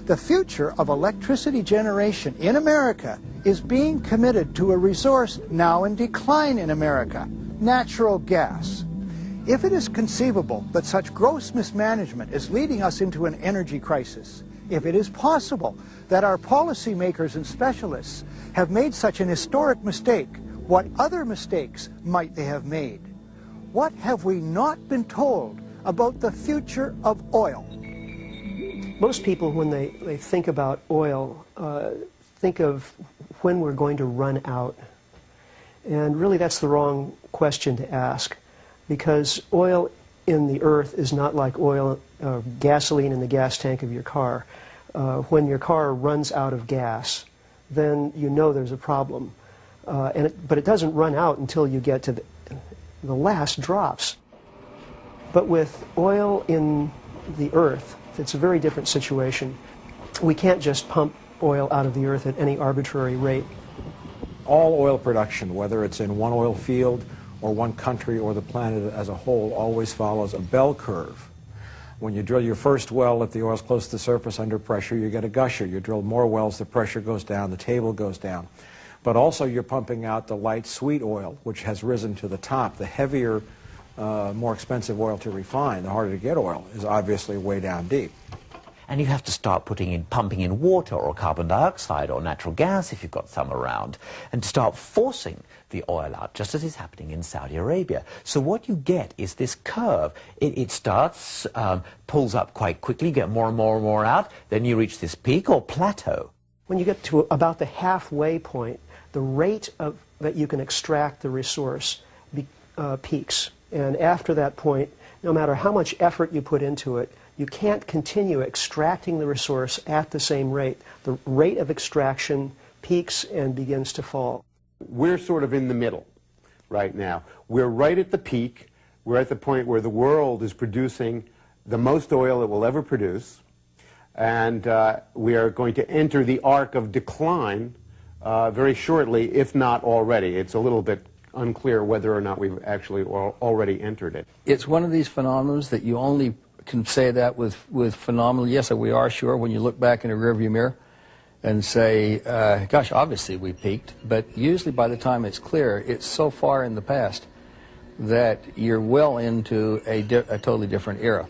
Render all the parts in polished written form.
The future of electricity generation in America is being committed to a resource now in decline in America, natural gas. If it is conceivable that such gross mismanagement is leading us into an energy crisis, if it is possible that our policymakers and specialists have made such an historic mistake, what other mistakes might they have made? What have we not been told about the future of oil? Most people, when they think about oil, think of when we're going to run out. And really that's the wrong question to ask, because oil in the earth is not like oil, gasoline in the gas tank of your car. When your car runs out of gas, then you know there's a problem. But it doesn't run out until you get to the last drops. But with oil in the earth, it's a very different situation. We can't just pump oil out of the earth at any arbitrary rate. All oil production, whether it's in one oil field or one country or the planet as a whole, always follows a bell curve. When you drill your first well, if the oil's close to the surface under pressure, you get a gusher. You drill more wells, the pressure goes down, the table goes down. But also you're pumping out the light sweet oil, which has risen to the top. The heavier, more expensive oil to refine, the harder to get oil, is obviously way down deep. And you have to start pumping in water or carbon dioxide or natural gas if you've got some around, and to start forcing the oil out, just as is happening in Saudi Arabia. So what you get is this curve. It starts, pulls up quite quickly, get more and more and more out, then you reach this peak or plateau. When you get to about the halfway point, the rate that you can extract the resource peaks. And after that point, no matter how much effort you put into it, you can't continue extracting the resource at the same rate. The rate of extraction peaks and begins to fall. We're sort of in the middle right now. We're right at the peak. We're at the point where the world is producing the most oil it will ever produce. And we are going to enter the arc of decline very shortly, if not already. It's a little bit unclear whether or not we've actually already entered it. It's one of these phenomena that you only can say that with phenomenal. Yes, we are sure when you look back in a rearview mirror and say, gosh, obviously we peaked, but usually by the time it's clear, it's so far in the past that you're well into a totally different era.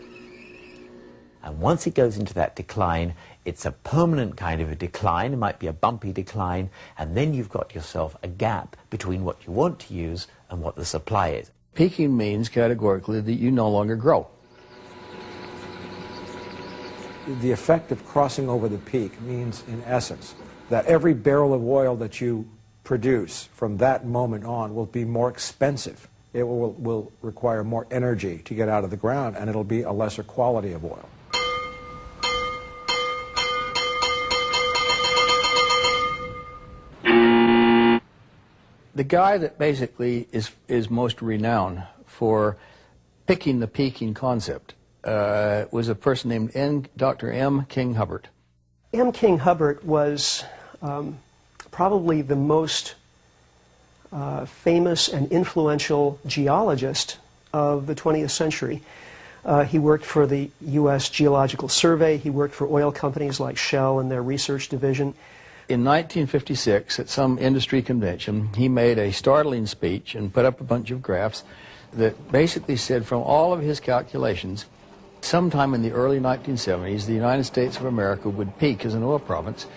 And once it goes into that decline, it's a permanent kind of a decline. It might be a bumpy decline, and then you've got yourself a gap between what you want to use and what the supply is. Peaking means categorically that you no longer grow. The effect of crossing over the peak means, in essence, that every barrel of oil that you produce from that moment on will be more expensive. It will require more energy to get out of the ground, and it'll be a lesser quality of oil. The guy that basically is most renowned for picking the peaking concept was a person named Dr. M. King Hubbert. M. King Hubbert was probably the most famous and influential geologist of the 20th century. He worked for the U.S. Geological Survey. He worked for oil companies like Shell and their research division. In 1956, at some industry convention, he made a startling speech and put up a bunch of graphs that basically said from all of his calculations, sometime in the early 1970s, the United States of America would peak as an oil province.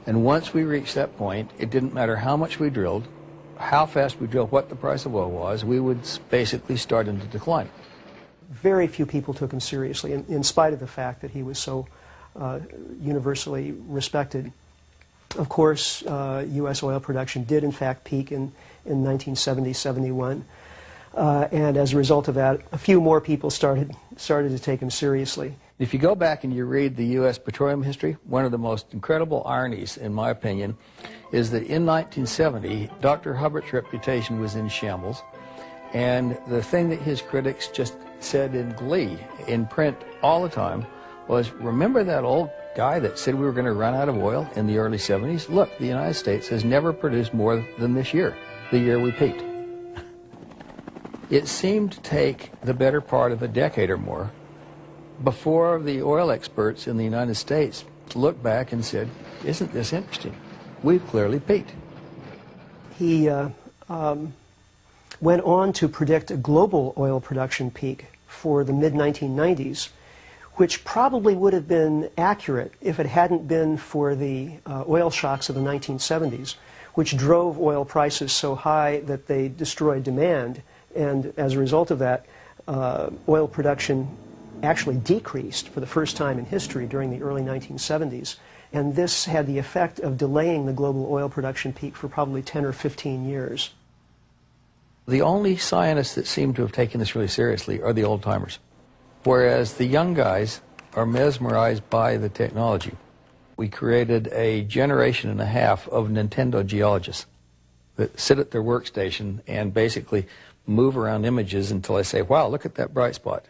And once we reached that point, it didn't matter how much we drilled, how fast we drilled, what the price of oil was, we would basically start into decline. Very few people took him seriously, in spite of the fact that he was so universally respected. Of course, U.S. oil production did in fact peak in 1970-71, and as a result of that, a few more people started to take him seriously. If you go back and you read the U.S. petroleum history, one of the most incredible ironies, in my opinion, is that in 1970, Dr. Hubbert's reputation was in shambles, and the thing that his critics just said in glee, in print all the time, was, remember that old guy that said we were going to run out of oil in the early 70s? Look, the United States has never produced more than this year, the year we peaked. It seemed to take the better part of a decade or more before the oil experts in the United States looked back and said, isn't this interesting? We've clearly peaked. He went on to predict a global oil production peak for the mid-1990s, which probably would have been accurate if it hadn't been for the oil shocks of the 1970s, which drove oil prices so high that they destroyed demand. And as a result of that, oil production actually decreased for the first time in history during the early 1970s. And this had the effect of delaying the global oil production peak for probably 10 or 15 years. The only scientists that seem to have taken this really seriously are the old-timers, whereas the young guys are mesmerized by the technology. We created a generation and a half of Nintendo geologists that sit at their workstation and basically move around images until they say, wow, look at that bright spot.